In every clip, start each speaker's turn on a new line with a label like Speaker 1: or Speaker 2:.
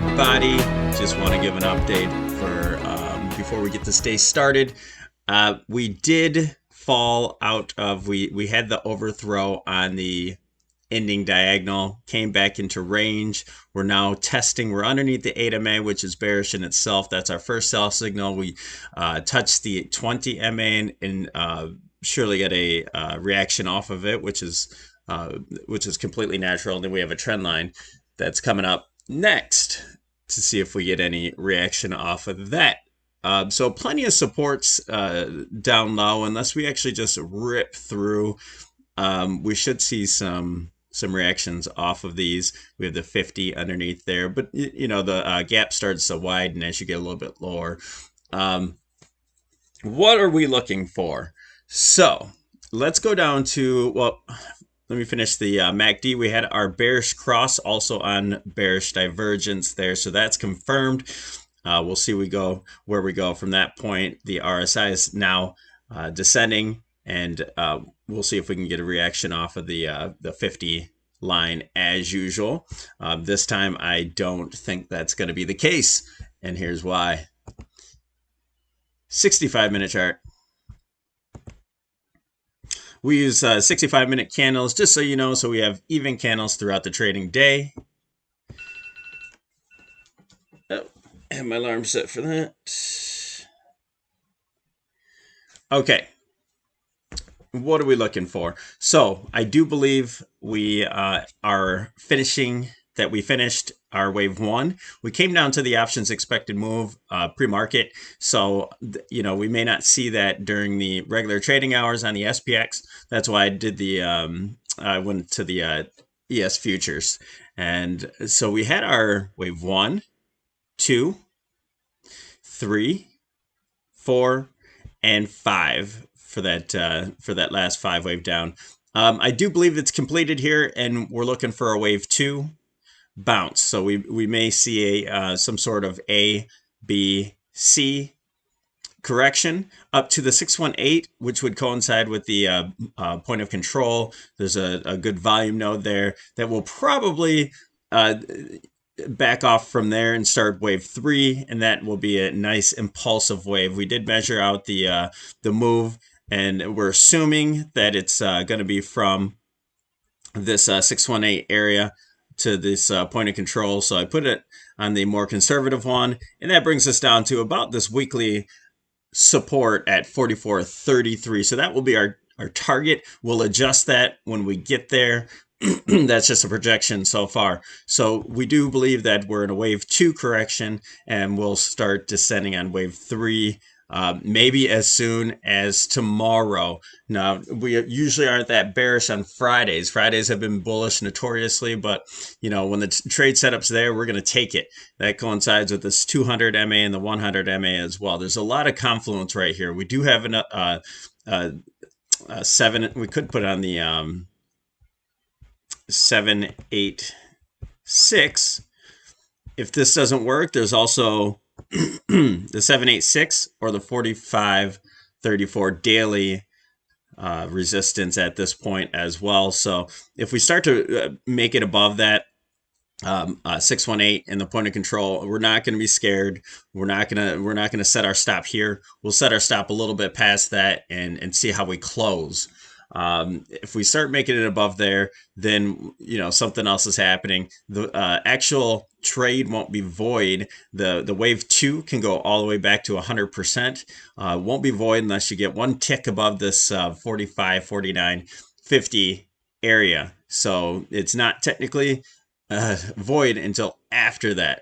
Speaker 1: everybody. Just want to give an update for before we get this day started. We did fall out of, we had the overthrow on the ending diagonal, came back into range. We're now testing, we're underneath the 8 MA, which is bearish in itself. That's our first sell signal. We touched the 20 MA and surely get a reaction off of it, which is completely natural. And then we have a trend line that's coming up next to see if we get any reaction off of that. So plenty of supports down low. Unless we actually just rip through, we should see some reactions off of these. We have the 50 underneath there, but you know, the gap starts to widen as you get a little bit lower. What are we looking for? So let's go down to, well, let me finish the MACD. We had our bearish cross also on bearish divergence there, so that's confirmed. We'll see where we go from that point. The RSI is now descending, and we'll see if we can get a reaction off of the 50 line as usual. This time I don't think that's going to be the case, and here's why. 65-minute chart. We use 65-minute candles, just so you know, so we have even candles throughout the trading day. Oh, I have my alarm set for that. Okay. What are we looking for? So I do believe we are finishing, that we finished our wave one. We came down to the options expected move pre-market. So, you know, we may not see that during the regular trading hours on the SPX. That's why I did the, I went to the ES futures. And so we had our wave 1, 2, 3, 4, and 5 for that last 5 wave down. I do believe it's completed here, and we're looking for a wave 2 bounce. So we may see some sort of A, B, C correction up to the 618, which would coincide with the point of control. There's a good volume node there that will probably back off from there and start wave 3, and that will be a nice impulsive wave. We did measure out the move, and we're assuming that it's going to be from this 618 area to this point of control. So I put it on the more conservative one, and that brings us down to about this weekly support at 44.33. So that will be our target. We'll adjust that when we get there. That's just a projection so far. So we do believe that we're in a wave 2 correction, and we'll start descending on wave 3 maybe as soon as tomorrow. Now, we usually aren't that bearish on Fridays. Fridays have been bullish notoriously, but you know, when the trade setup's there, we're going to take it. That coincides with this 200 MA and the 100 MA as well. There's a lot of confluence right here. We do have an 7. We could put on the 7, 8, 6. If this doesn't work, there's also the 786 or the 45.34 daily resistance at this point as well. So if we start to make it above that 618 and the point of control, we're not going to be scared. We're not going to set our stop here. We'll set our stop a little bit past that and see how we close. If we start making it above there, then you know something else is happening. The actual trade won't be void. The wave 2 can go all the way back to 100%. Won't be void unless you get one tick above this 45, 49, 50 area. So it's not technically void until after that.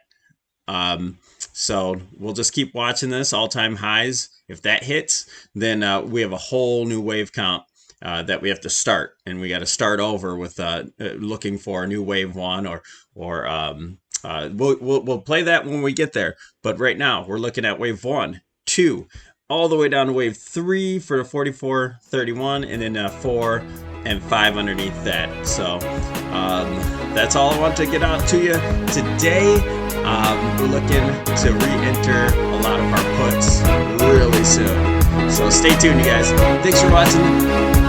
Speaker 1: So we'll just keep watching this all-time highs. If that hits, then we have a whole new wave count that we have to start, and we got to start over with looking for a new wave 1, or we'll play that when we get there. But right now we're looking at wave 1, 2, all the way down to wave 3 for the 44.31, and then 4 and 5 underneath that. So that's all I want to get out to you today. We're looking to re-enter a lot of our puts really soon. So stay tuned, you guys. Thanks for watching.